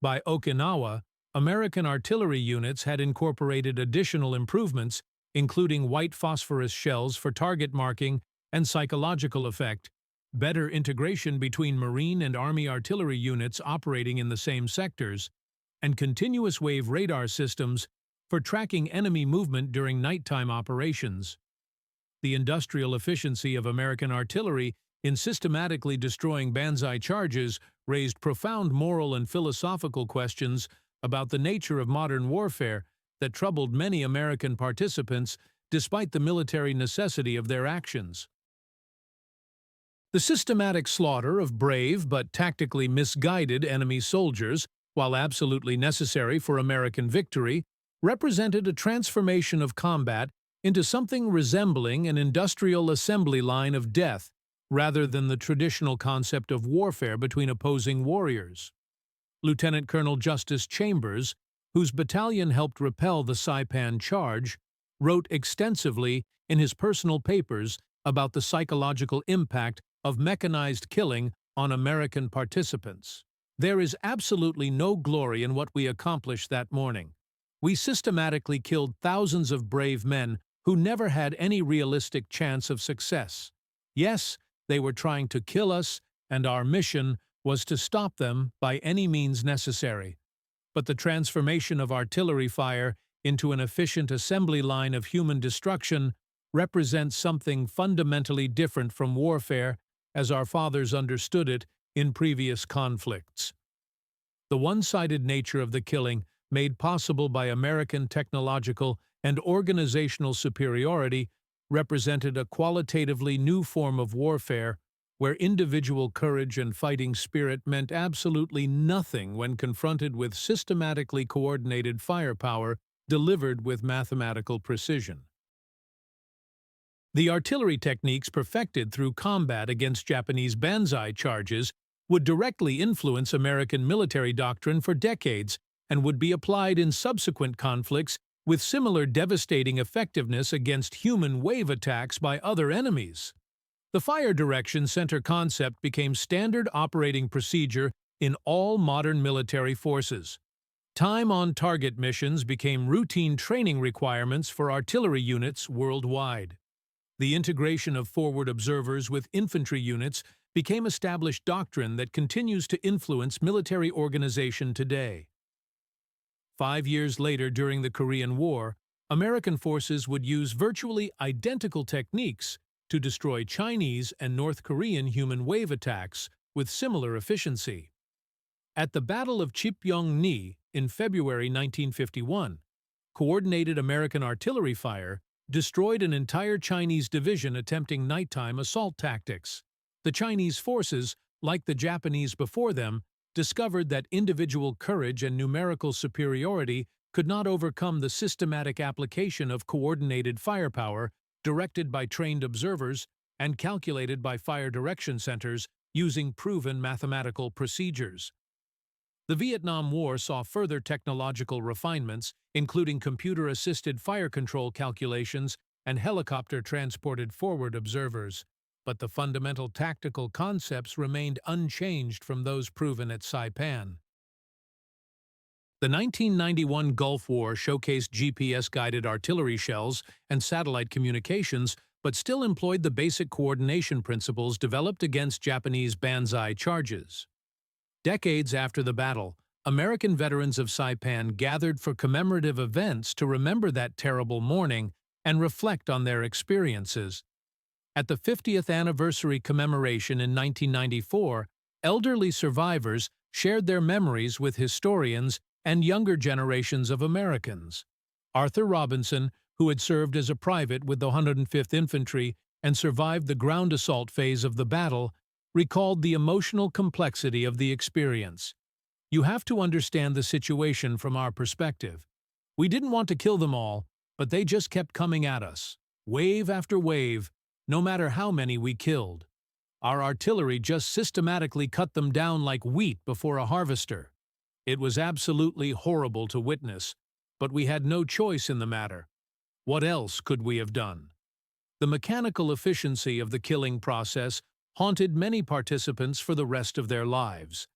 By Okinawa, American artillery units had incorporated additional improvements, including white phosphorus shells for target marking and psychological effect, better integration between Marine and Army artillery units operating in the same sectors, and continuous wave radar systems for tracking enemy movement during nighttime operations. The industrial efficiency of American artillery in systematically destroying banzai charges raised profound moral and philosophical questions about the nature of modern warfare that troubled many American participants despite the military necessity of their actions. The systematic slaughter of brave but tactically misguided enemy soldiers, while absolutely necessary for American victory, represented a transformation of combat into something resembling an industrial assembly line of death rather than the traditional concept of warfare between opposing warriors. Lieutenant Colonel Justice Chambers, whose battalion helped repel the Saipan charge, wrote extensively in his personal papers about the psychological impact of mechanized killing on American participants. There is absolutely no glory in what we accomplished that morning. We systematically killed thousands of brave men who never had any realistic chance of success. Yes, they were trying to kill us, and our mission was to stop them by any means necessary. But the transformation of artillery fire into an efficient assembly line of human destruction represents something fundamentally different from warfare as our fathers understood it in previous conflicts. The one-sided nature of the killing, made possible by American technological and organizational superiority, represented a qualitatively new form of warfare where individual courage and fighting spirit meant absolutely nothing when confronted with systematically coordinated firepower delivered with mathematical precision. The artillery techniques perfected through combat against Japanese banzai charges would directly influence American military doctrine for decades and would be applied in subsequent conflicts with similar devastating effectiveness against human wave attacks by other enemies. The fire direction center concept became standard operating procedure in all modern military forces. Time-on-target missions became routine training requirements for artillery units worldwide. The integration of forward observers with infantry units became established doctrine that continues to influence military organization today. 5 years later, during the Korean War, American forces would use virtually identical techniques to destroy Chinese and North Korean human wave attacks with similar efficiency. At the Battle of Cheopyeong-ni in February 1951, coordinated American artillery fire destroyed an entire Chinese division attempting nighttime assault tactics. The Chinese forces, like the Japanese before them, discovered that individual courage and numerical superiority could not overcome the systematic application of coordinated firepower directed by trained observers and calculated by fire direction centers using proven mathematical procedures. The Vietnam War saw further technological refinements, including computer-assisted fire control calculations and helicopter-transported forward observers, but the fundamental tactical concepts remained unchanged from those proven at Saipan. The 1991 Gulf War showcased GPS-guided artillery shells and satellite communications, but still employed the basic coordination principles developed against Japanese banzai charges. Decades after the battle, American veterans of Saipan gathered for commemorative events to remember that terrible morning and reflect on their experiences. At the 50th anniversary commemoration in 1994, elderly survivors shared their memories with historians and younger generations of Americans. Arthur Robinson, who had served as a private with the 105th Infantry and survived the ground assault phase of the battle, recalled the emotional complexity of the experience. "You have to understand the situation from our perspective. We didn't want to kill them all, but they just kept coming at us, wave after wave, no matter how many we killed. Our artillery just systematically cut them down like wheat before a harvester. It was absolutely horrible to witness, but we had no choice in the matter. What else could we have done?" The mechanical efficiency of the killing process haunted many participants for the rest of their lives.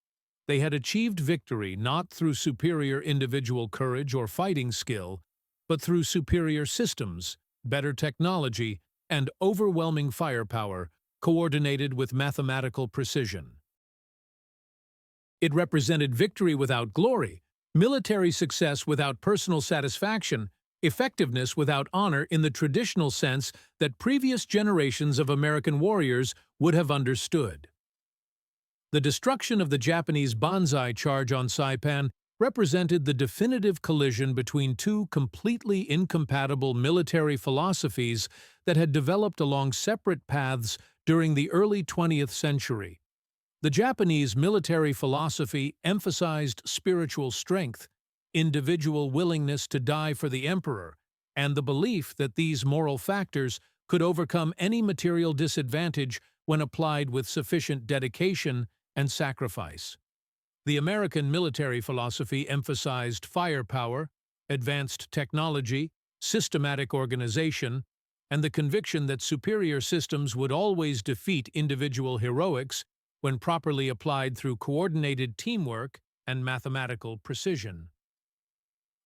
They had achieved victory not through superior individual courage or fighting skill, but through superior systems, better technology, and overwhelming firepower, coordinated with mathematical precision. It represented victory without glory, military success without personal satisfaction, effectiveness without honor in the traditional sense that previous generations of American warriors would have understood. The destruction of the Japanese banzai charge on Saipan represented the definitive collision between two completely incompatible military philosophies that had developed along separate paths during the early 20th century. The Japanese military philosophy emphasized spiritual strength, individual willingness to die for the emperor, and the belief that these moral factors could overcome any material disadvantage when applied with sufficient dedication and sacrifice. The American military philosophy emphasized firepower, advanced technology, systematic organization, and the conviction that superior systems would always defeat individual heroics when properly applied through coordinated teamwork and mathematical precision.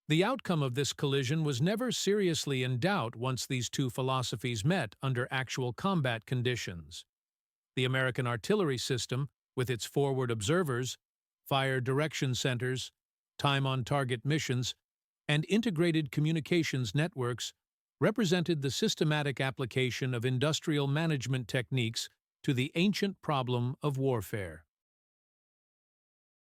The outcome of this collision was never seriously in doubt once these two philosophies met under actual combat conditions. The American artillery system, with its forward observers, fire direction centers, time-on-target missions, and integrated communications networks, represented the systematic application of industrial management techniques to the ancient problem of warfare.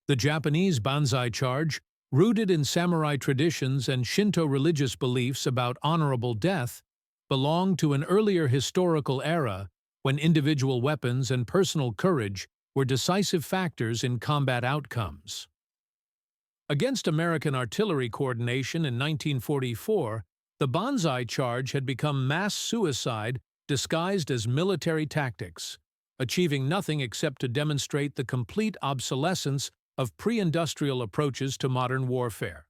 The Japanese banzai charge, rooted in samurai traditions and Shinto religious beliefs about honorable death, belonged to an earlier historical era when individual weapons and personal courage were decisive factors in combat outcomes. Against American artillery coordination in 1944, the banzai charge had become mass suicide disguised as military tactics, achieving nothing except to demonstrate the complete obsolescence of pre-industrial approaches to modern warfare.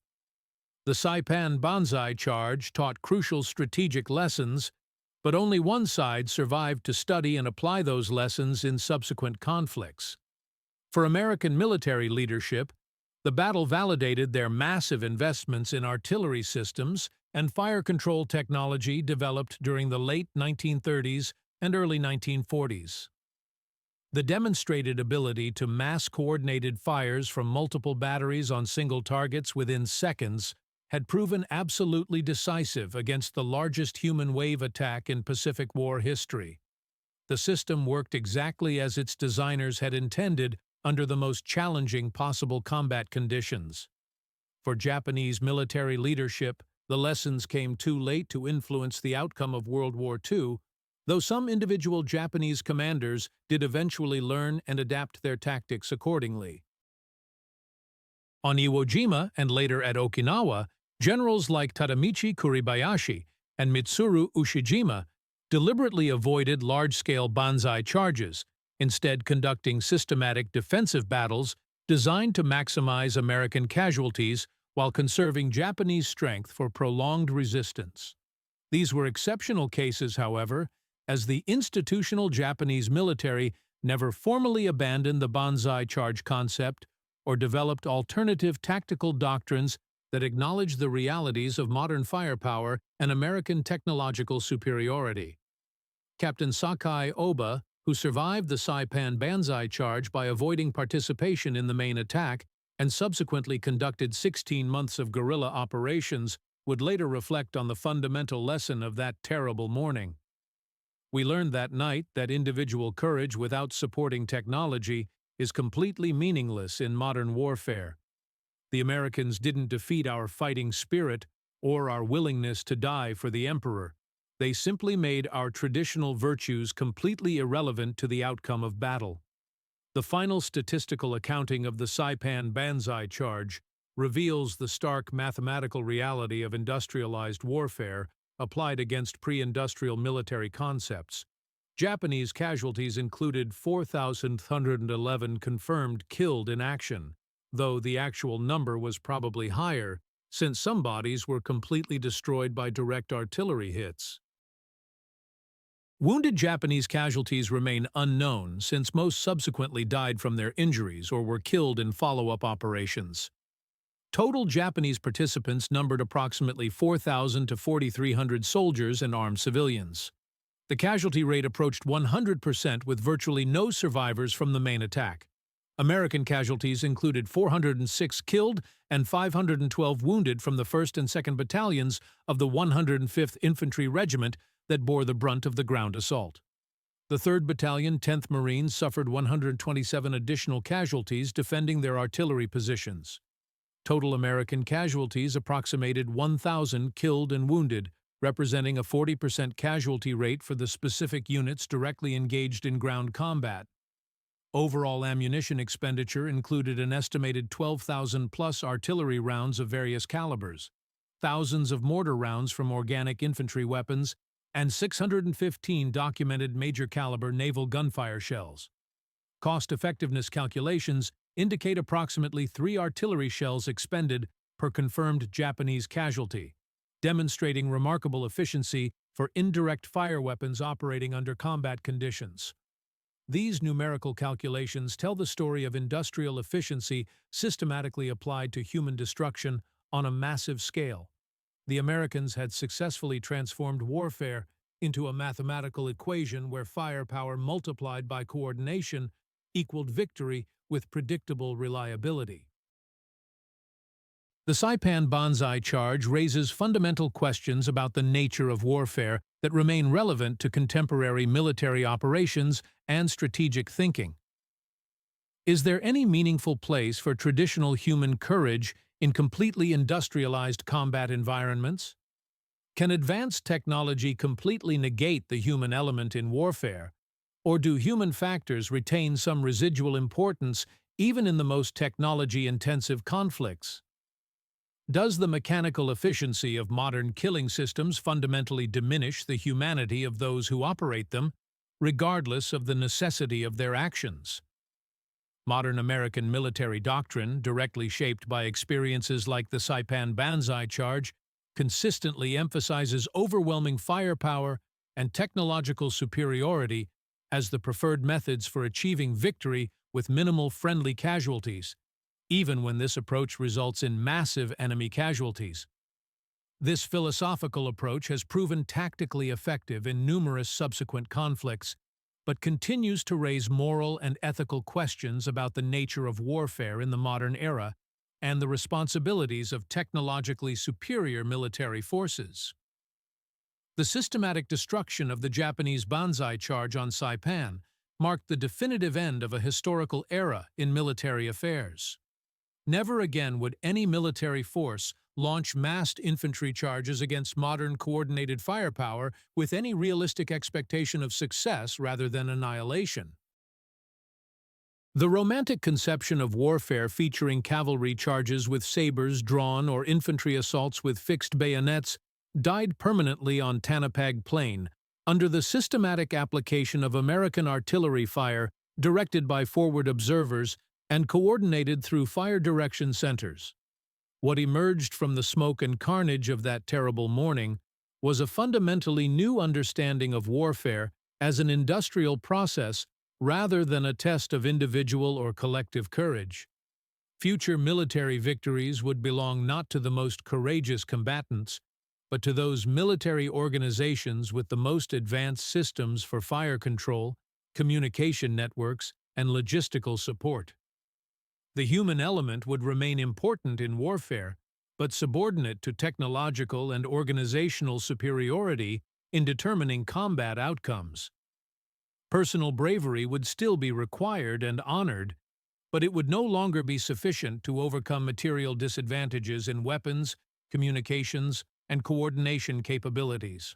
The Saipan banzai charge taught crucial strategic lessons, but only one side survived to study and apply those lessons in subsequent conflicts. For American military leadership, the battle validated their massive investments in artillery systems and fire control technology developed during the late 1930s and early 1940s. The demonstrated ability to mass-coordinated fires from multiple batteries on single targets within seconds had proven absolutely decisive against the largest human wave attack in Pacific War history. The system worked exactly as its designers had intended under the most challenging possible combat conditions. For Japanese military leadership, the lessons came too late to influence the outcome of World War II, though some individual Japanese commanders did eventually learn and adapt their tactics accordingly. On Iwo Jima and later at Okinawa, generals like Tadamichi Kuribayashi and Mitsuru Ushijima deliberately avoided large-scale banzai charges, instead conducting systematic defensive battles designed to maximize American casualties while conserving Japanese strength for prolonged resistance. These were exceptional cases, however, as the institutional Japanese military never formally abandoned the banzai charge concept or developed alternative tactical doctrines that acknowledge the realities of modern firepower and American technological superiority. Captain Sakai Oba, who survived the Saipan Banzai charge by avoiding participation in the main attack and subsequently conducted 16 months of guerrilla operations, would later reflect on the fundamental lesson of that terrible morning. We learned that night that individual courage without supporting technology is completely meaningless in modern warfare. The Americans didn't defeat our fighting spirit or our willingness to die for the Emperor. They simply made our traditional virtues completely irrelevant to the outcome of battle. The final statistical accounting of the Saipan Banzai charge reveals the stark mathematical reality of industrialized warfare applied against pre-industrial military concepts. Japanese casualties included 4,111 confirmed killed in action, though the actual number was probably higher, since some bodies were completely destroyed by direct artillery hits. Wounded Japanese casualties remain unknown, since most subsequently died from their injuries or were killed in follow-up operations. Total Japanese participants numbered approximately 4,000 to 4,300 soldiers and armed civilians. The casualty rate approached 100%, with virtually no survivors from the main attack. American casualties included 406 killed and 512 wounded from the 1st and 2nd Battalions of the 105th Infantry Regiment that bore the brunt of the ground assault. The 3rd Battalion, 10th Marines, suffered 127 additional casualties defending their artillery positions. Total American casualties approximated 1,000 killed and wounded, representing a 40% casualty rate for the specific units directly engaged in ground combat. Overall ammunition expenditure included an estimated 12,000-plus artillery rounds of various calibers, thousands of mortar rounds from organic infantry weapons, and 615 documented major-caliber naval gunfire shells. Cost-effectiveness calculations indicate approximately 3 artillery shells expended per confirmed Japanese casualty, demonstrating remarkable efficiency for indirect fire weapons operating under combat conditions. These numerical calculations tell the story of industrial efficiency systematically applied to human destruction on a massive scale. The Americans had successfully transformed warfare into a mathematical equation where firepower multiplied by coordination equaled victory with predictable reliability. The Saipan Banzai charge raises fundamental questions about the nature of warfare that remain relevant to contemporary military operations and strategic thinking. Is there any meaningful place for traditional human courage in completely industrialized combat environments? Can advanced technology completely negate the human element in warfare, or do human factors retain some residual importance even in the most technology-intensive conflicts? Does the mechanical efficiency of modern killing systems fundamentally diminish the humanity of those who operate them, regardless of the necessity of their actions? Modern American military doctrine, directly shaped by experiences like the Saipan Banzai charge, consistently emphasizes overwhelming firepower and technological superiority as the preferred methods for achieving victory with minimal friendly casualties, even when this approach results in massive enemy casualties. This philosophical approach has proven tactically effective in numerous subsequent conflicts, but continues to raise moral and ethical questions about the nature of warfare in the modern era and the responsibilities of technologically superior military forces. The systematic destruction of the Japanese Banzai charge on Saipan marked the definitive end of a historical era in military affairs. Never again would any military force launch massed infantry charges against modern coordinated firepower with any realistic expectation of success rather than annihilation. The romantic conception of warfare featuring cavalry charges with sabers drawn or infantry assaults with fixed bayonets died permanently on Tanapag Plain under the systematic application of American artillery fire directed by forward observers and coordinated through fire direction centers. What emerged from the smoke and carnage of that terrible morning was a fundamentally new understanding of warfare as an industrial process rather than a test of individual or collective courage. Future military victories would belong not to the most courageous combatants, but to those military organizations with the most advanced systems for fire control, communication networks, and logistical support. The human element would remain important in warfare, but subordinate to technological and organizational superiority in determining combat outcomes. Personal bravery would still be required and honored, but it would no longer be sufficient to overcome material disadvantages in weapons, communications, and coordination capabilities.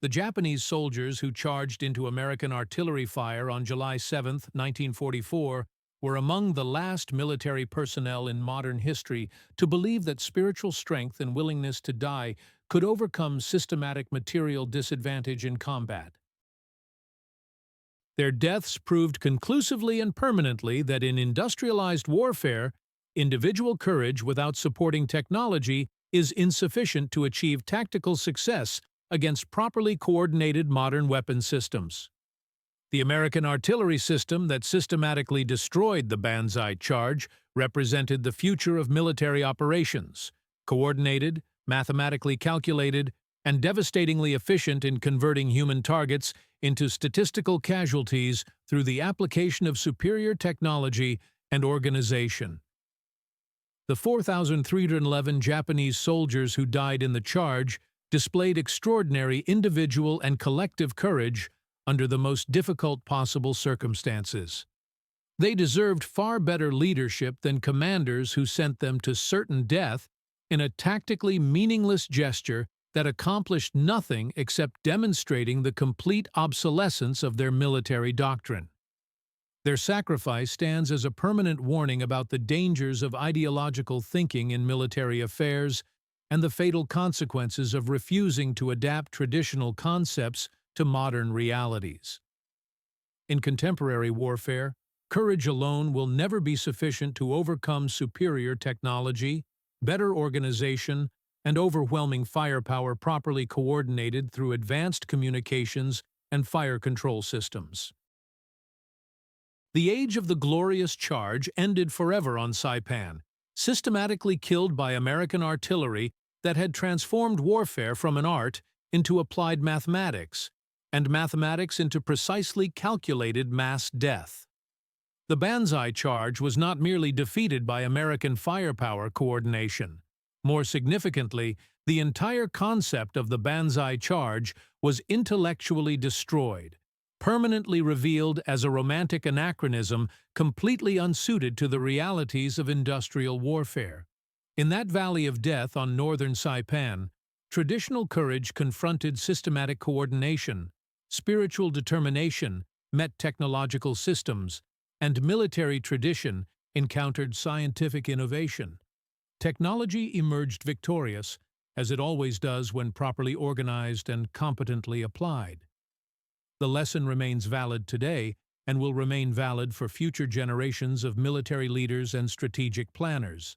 The Japanese soldiers who charged into American artillery fire on July 7, 1944, were among the last military personnel in modern history to believe that spiritual strength and willingness to die could overcome systematic material disadvantage in combat. Their deaths proved conclusively and permanently that in industrialized warfare, individual courage without supporting technology is insufficient to achieve tactical success against properly coordinated modern weapon systems. The American artillery system that systematically destroyed the Banzai Charge represented the future of military operations, coordinated, mathematically calculated, and devastatingly efficient in converting human targets into statistical casualties through the application of superior technology and organization. The 4,311 Japanese soldiers who died in the charge displayed extraordinary individual and collective courage under the most difficult possible circumstances. They deserved far better leadership than commanders who sent them to certain death in a tactically meaningless gesture that accomplished nothing except demonstrating the complete obsolescence of their military doctrine. Their sacrifice stands as a permanent warning about the dangers of ideological thinking in military affairs and the fatal consequences of refusing to adapt traditional concepts to modern realities. In contemporary warfare, courage alone will never be sufficient to overcome superior technology, better organization, and overwhelming firepower properly coordinated through advanced communications and fire control systems. The age of the glorious charge ended forever on Saipan, systematically killed by American artillery that had transformed warfare from an art into applied mathematics, and mathematics into precisely calculated mass death. The Banzai Charge was not merely defeated by American firepower coordination. More significantly, the entire concept of the Banzai Charge was intellectually destroyed, permanently revealed as a romantic anachronism completely unsuited to the realities of industrial warfare. In that valley of death on northern Saipan, traditional courage confronted systematic coordination, spiritual determination met technological systems, and military tradition encountered scientific innovation. Technology emerged victorious, as it always does when properly organized and competently applied. The lesson remains valid today and will remain valid for future generations of military leaders and strategic planners.